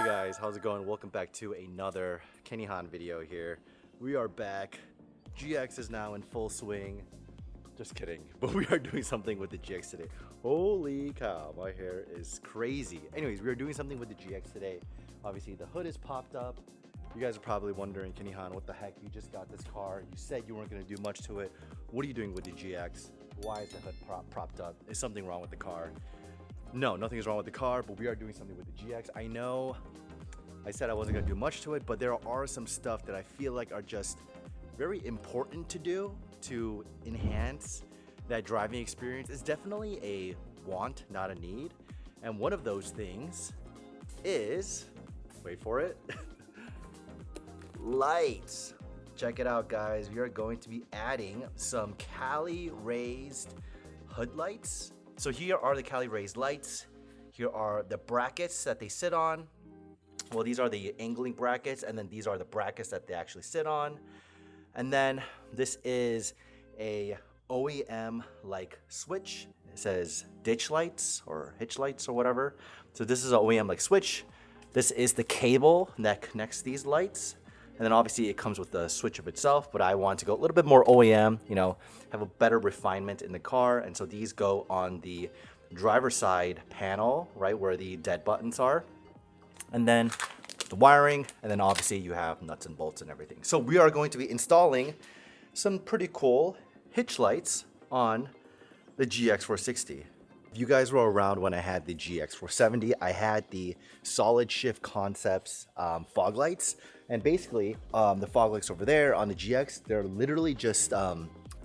Guys, how's it going? Welcome back to another Kenny Han video here. We are back. GX is now in full swing. Just kidding, but we are doing something with the GX today. Holy cow, my hair is crazy. Anyways, we are doing something with the GX today. Obviously the hood is popped up. You guys are probably wondering, Kenny Han, what the heck? You just got this car. You said you weren't going to do much to it. What are you doing with the GX? Why is the hood propped up? Is something wrong with the car? No, nothing is wrong with the car, but we are doing something with the GX. I know I said I wasn't gonna do much to it, but there are some stuff that I feel like are just very important to do to enhance that driving experience. It's definitely a want, not a need. And one of those things is, wait for it, lights. Check it out, guys. We are going to be adding some Cali Raised hood lights. So here are the Cali Raised lights. Here are the brackets that they sit on. Well, these are the angling brackets, and then these are the brackets that they actually sit on. And then this is a OEM like switch. It says ditch lights or hitch lights or whatever. So this is an OEM like switch. This is the cable that connects these lights. And then obviously it comes with the switch of itself, but I want to go a little bit more OEM, you know, have a better refinement in the car. And so these go on the driver's side panel, right where the dead buttons are. And then the wiring, and then obviously you have nuts and bolts and everything. So we are going to be installing some pretty cool hitch lights on the GX460. If you guys were around when I had the GX470, I had the Solid Shift Concepts fog lights. And basically, the fog lights over there on the GX, they're literally just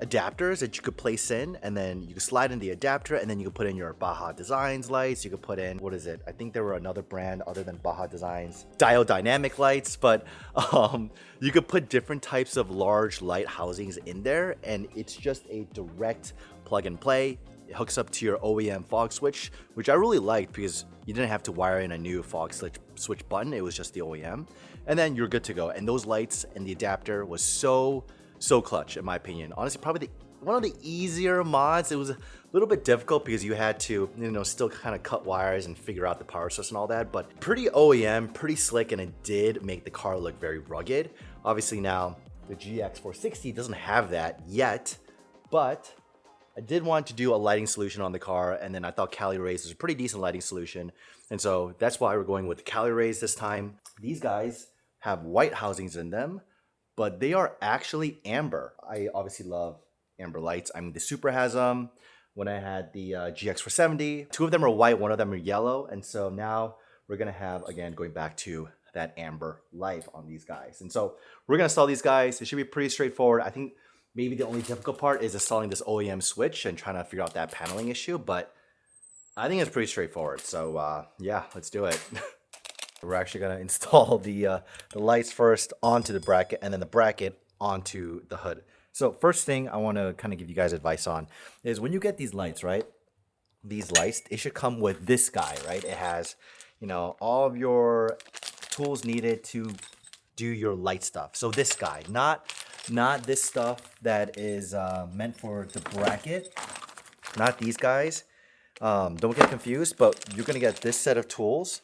adapters that you could place in, and then you could slide in the adapter, and then you could put in your Baja Designs lights. You could put in, what is it? I think there were another brand other than Baja Designs, Diodynamic lights, but you could put different types of large light housings in there, and it's just a direct plug and play. It hooks up to your OEM fog switch, which I really liked because you didn't have to wire in a new fog switch button. It was just the OEM, and then you're good to go. And those lights and the adapter was so clutch, in my opinion. Honestly, probably one of the easier mods. It was a little bit difficult because you had to, you know, still kind of cut wires and figure out the power source and all that, but pretty OEM, pretty slick, and it did make the car look very rugged. Obviously now the GX460 doesn't have that yet, but I did want to do a lighting solution on the car, and then I thought Cali Raised was a pretty decent lighting solution, and so that's why we're going with the Cali Raised this time. These guys have white housings in them, but they are actually amber. I obviously love amber lights. I mean, the Supra has them. When I had the GX470, two of them are white, one of them are yellow, and so now we're gonna have, again, going back to that amber light on these guys. And so we're gonna install these guys. It should be pretty straightforward. I think maybe the only difficult part is installing this OEM switch and trying to figure out that paneling issue, but I think it's pretty straightforward. So yeah, let's do it. We're actually gonna install the lights first onto the bracket, and then the bracket onto the hood. So first thing I wanna kind of give you guys advice on is when you get these lights, right? These lights, it should come with this guy, right? It has, you know, all of your tools needed to do your light stuff. So this guy, not this stuff that is meant for the bracket, not these guys. Don't get confused, but you're gonna get this set of tools.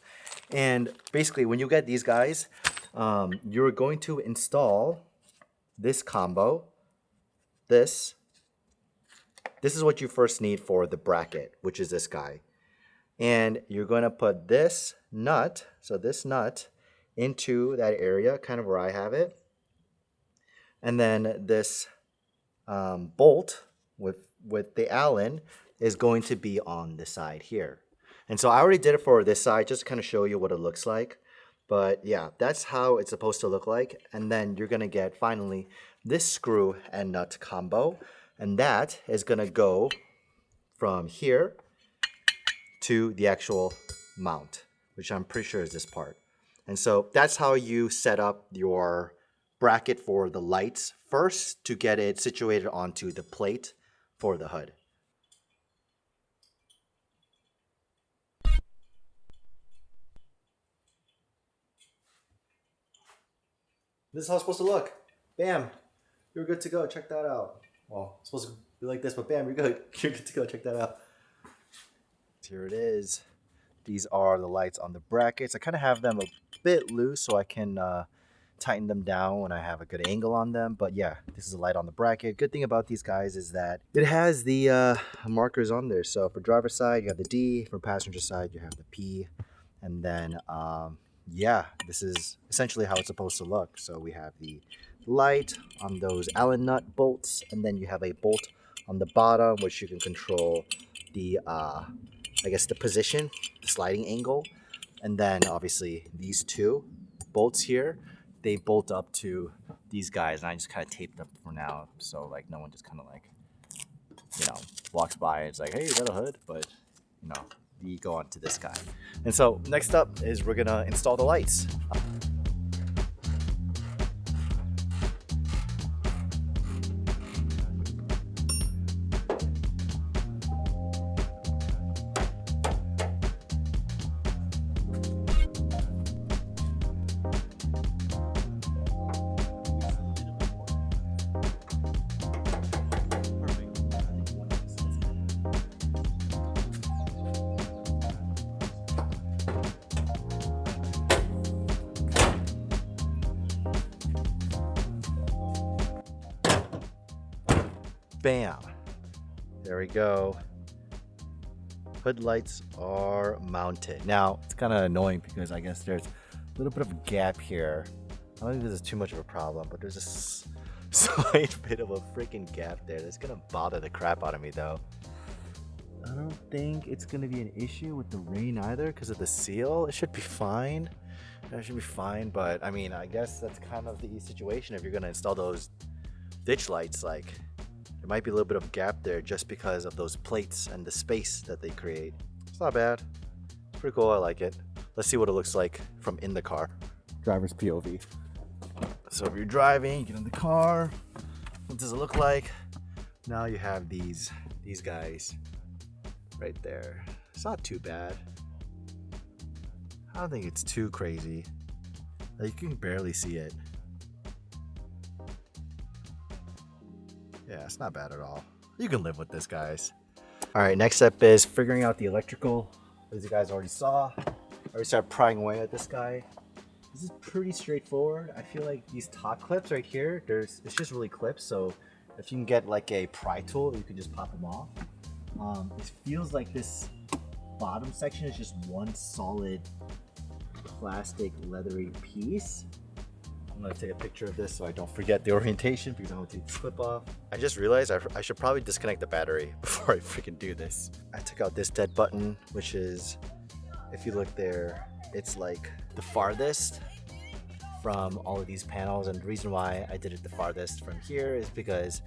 And basically when you get these guys, you're going to install this combo. This is what you first need for the bracket, which is this guy. And you're going to put this nut, so this nut, into that area, kind of where I have it. And then this bolt with the Allen is going to be on the side here. And so I already did it for this side, just to kind of show you what it looks like. But yeah, that's how it's supposed to look like. And then you're gonna get, finally, this screw and nut combo. And that is gonna go from here to the actual mount, which I'm pretty sure is this part. And so that's how you set up your bracket for the lights first to get it situated onto the plate for the hood. This is how it's supposed to look. Bam, you're good to go. Check that out. Well, it's supposed to be like this, but bam, you're good. You're good to go. Check that out. Here it is. These are the lights on the brackets. I kind of have them a bit loose so I can tighten them down when I have a good angle on them. But yeah, this is a light on the bracket. Good thing about these guys is that it has the markers on there. So for driver's side, you have the D. For passenger side, you have the P. And then, yeah, this is essentially how it's supposed to look. So we have the light on those Allen nut bolts, and then you have a bolt on the bottom, which you can control the, I guess, the position, the sliding angle. And then obviously these two bolts here, they bolt up to these guys, and I just kind of taped them for now, so like no one just kind of like, you know, walks by and it's like, hey, is that a hood? But you know, we go on to this guy. And so next up is we're gonna install the lights. Bam. There we go. Hood lights are mounted. Now, it's kind of annoying because I guess there's a little bit of a gap here. I don't think this is too much of a problem, but there's a slight bit of a freaking gap there. That's gonna bother the crap out of me though. I don't think it's gonna be an issue with the rain either because of the seal. It should be fine. It should be fine, but I mean, I guess that's kind of the situation if you're gonna install those ditch lights. Like, there might be a little bit of gap there just because of those plates and the space that they create. It's not bad. It's pretty cool. I like it. Let's see what it looks like from in the car. Driver's POV. So if you're driving, you get in the car. What does it look like? Now you have these guys right there. It's not too bad. I don't think it's too crazy. Like, you can barely see it. Yeah, it's not bad at all. You can live with this, guys. All right, next step is figuring out the electrical. As you guys already saw, I already started prying away at this guy. This is pretty straightforward. I feel like these top clips right here, it's just really clips. So if you can get like a pry tool, you can just pop them off. It feels like this bottom section is just one solid plastic leathery piece. I'm gonna take a picture of this so I don't forget the orientation because I'm gonna take this clip off. I just realized I should probably disconnect the battery before I freaking do this. I took out this dead button, which is, if you look there, it's like the farthest from all of these panels. And the reason why I did it the farthest from here is because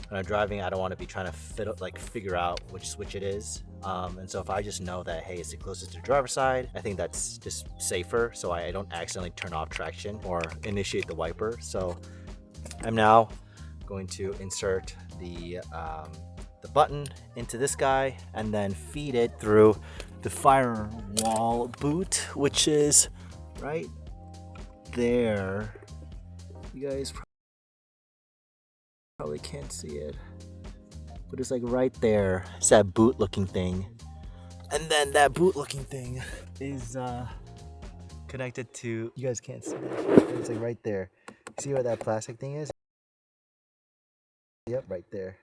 when I'm driving, I don't want to be trying to figure out which switch it is. And so if I just know that, hey, it's the closest to the driver's side, I think that's just safer, so I don't accidentally turn off traction or initiate the wiper. So I'm now going to insert the button into this guy and then feed it through the firewall boot, which is right there. You guys probably can't see it, but it's like right there. It's that boot looking thing. And then that boot looking thing is connected to, you guys can't see that. It's like right there. See where that plastic thing is? Yep, right there.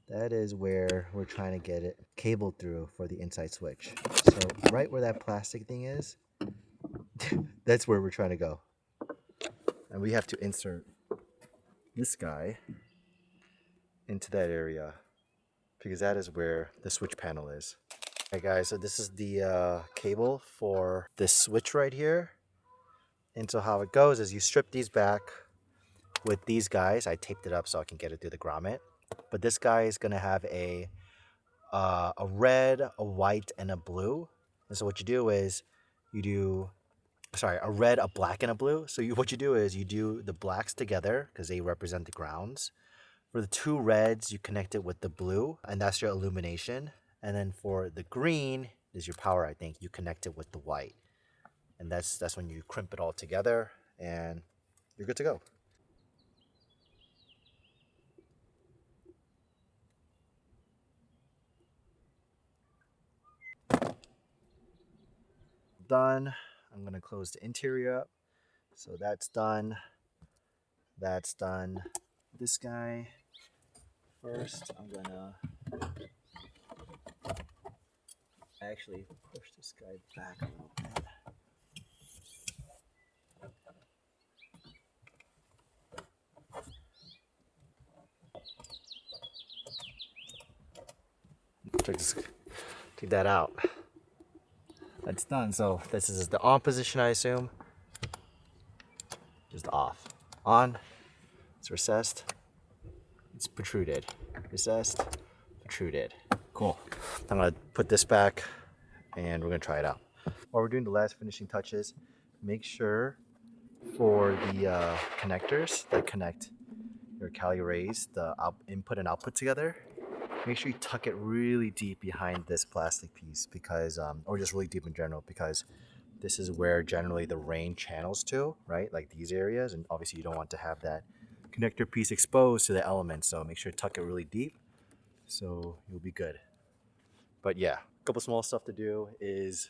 That is where we're trying to get it cabled through for the inside switch. So right where that plastic thing is, that's where we're trying to go. And we have to insert this guy into that area because that is where the switch panel is. Alright guys, so this is the cable for this switch right here. And so how it goes is you strip these back with these guys. I taped it up so I can get it through the grommet. But this guy is gonna have a red, a white, and a blue. And so what you do is you do, a red, a black, and a blue. So what you do is you do the blacks together because they represent the grounds. For the two reds, you connect it with the blue, and that's your illumination. And then for the green is your power, I think. You connect it with the white. And that's when you crimp it all together, and you're good to go. done. I'm gonna close the interior up. So that's done. That's done. This guy first, I'm gonna actually push this guy back a little bit. Take that out. That's done. So this is the on position, I assume. Just off. On. It's recessed. It's protruded. Recessed. Protruded. Cool. I'm gonna put this back and we're gonna try it out. While we're doing the last finishing touches, make sure for the connectors that connect your Cali Raised, the input and output together, make sure you tuck it really deep behind this plastic piece because, or just really deep in general, because this is where generally the rain channels to, right? Like these areas, and obviously you don't want to have that connector piece exposed to the elements, so make sure to tuck it really deep so you'll be good. But yeah, a couple small stuff to do is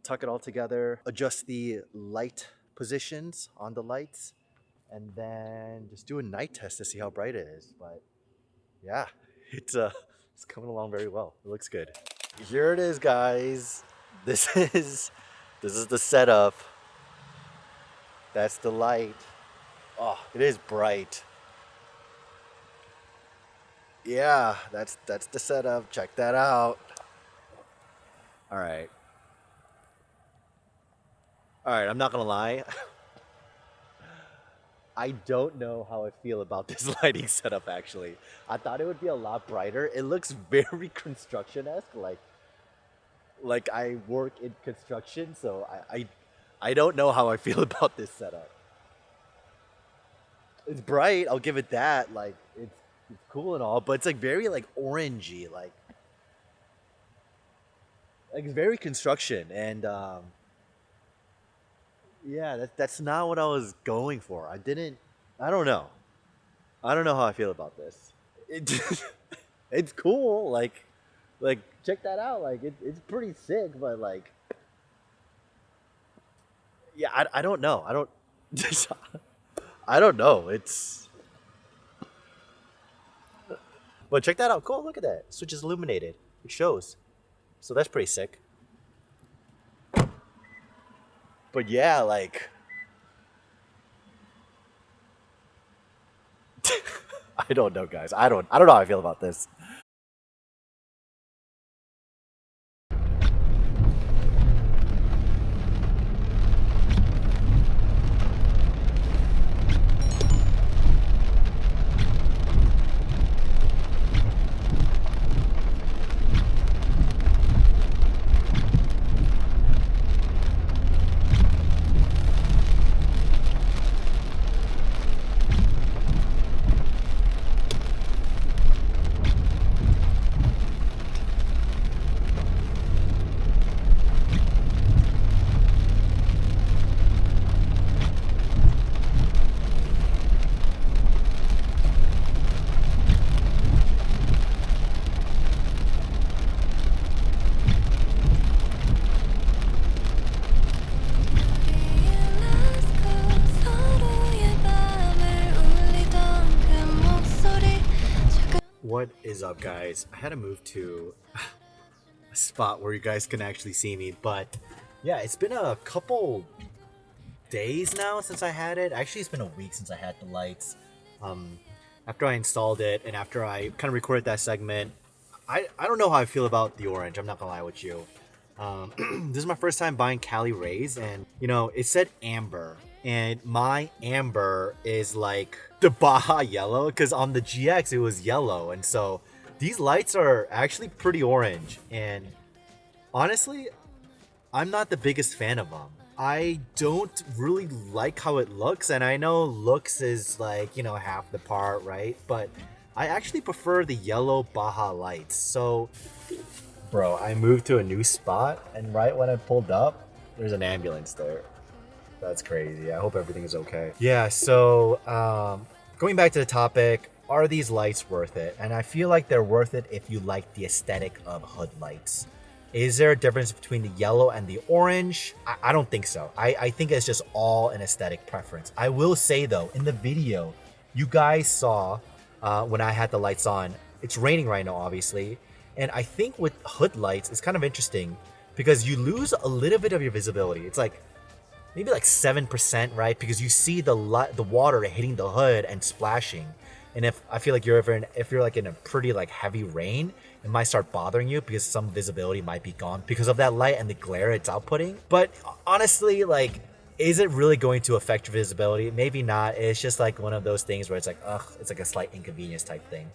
tuck it all together, adjust the light positions on the lights, and then just do a night test to see how bright it is. But yeah, it's coming along very well. It looks good. Here it is, guys. This is the setup. That's the light. Oh, it is bright. Yeah, that's the setup. Check that out. All right. All right, I'm not gonna lie. I don't know how I feel about this lighting setup actually. I thought it would be a lot brighter. It looks very construction-esque, like I work in construction, so I don't know how I feel about this setup. It's bright, I'll give it that. Like it's cool and all, but it's like very like orangey, like it's very construction and yeah, that's not what I was going for. I don't know. I don't know how I feel about this. It, it's cool. Like check that out. Like it's pretty sick, but like, yeah, I don't know. I don't, I don't know. But check that out. Cool. Look at that. Switch is illuminated. It shows. So that's pretty sick. But yeah, like, I don't know, guys. I don't know how I feel about this. What is up, guys? I had to move to a spot where you guys can actually see me, but yeah, it's been a couple days now since I had it. Actually, it's been a week since I had the lights. After I installed it and after I kind of recorded that segment, I don't know how I feel about the orange. I'm not gonna lie with you. This is my first time buying Cali Raised, and you know, it said amber, and my amber is like the Baja yellow, because on the GX it was yellow, and so these lights are actually pretty orange, and honestly, I'm not the biggest fan of them. I don't really like how it looks, and I know looks is like, you know, half the part, right? But I actually prefer the yellow Baja lights. So, bro, I moved to a new spot, and right when I pulled up, there's an ambulance there. That's crazy. I hope everything is okay. Yeah, so going back to the topic, are these lights worth it? And I feel like they're worth it if you like the aesthetic of hood lights. Is there a difference between the yellow and the orange? I don't think so. I think it's just all an aesthetic preference. I will say though, in the video, you guys saw when I had the lights on, it's raining right now, obviously. And I think with hood lights, it's kind of interesting because you lose a little bit of your visibility. It's like maybe like 7%, right? Because you see the water hitting the hood and splashing. And if I feel like if you're like in a pretty like heavy rain, it might start bothering you because some visibility might be gone because of that light and the glare it's outputting. But honestly, like, is it really going to affect your visibility? Maybe not. It's just like one of those things where it's like, ugh, it's like a slight inconvenience type thing.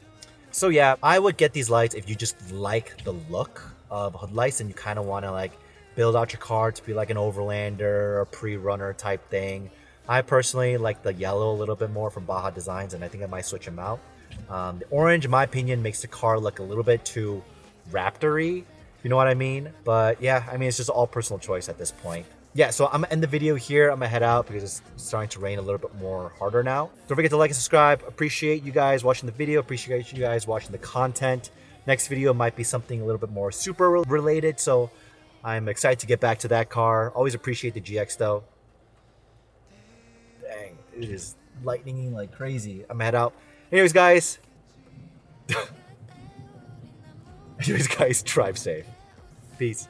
So yeah, I would get these lights if you just like the look of hood lights and you kind of want to like build out your car to be like an overlander or pre-runner type thing. I personally like the yellow a little bit more from Baja Designs, and I think I might switch them out. The orange, in my opinion, makes the car look a little bit too Raptor-y, you know what I mean? But yeah, I mean, it's just all personal choice at this point. Yeah, so I'm gonna end the video here. I'm gonna head out because it's starting to rain a little bit more harder now. Don't forget to like and subscribe. Appreciate you guys watching the video. Appreciate you guys watching the content. Next video might be something a little bit more Supra related, so I'm excited to get back to that car. Always appreciate the GX though. Dang, it is lightninging like crazy. I'm gonna head out. Anyways, guys. Anyways, guys, drive safe. Peace.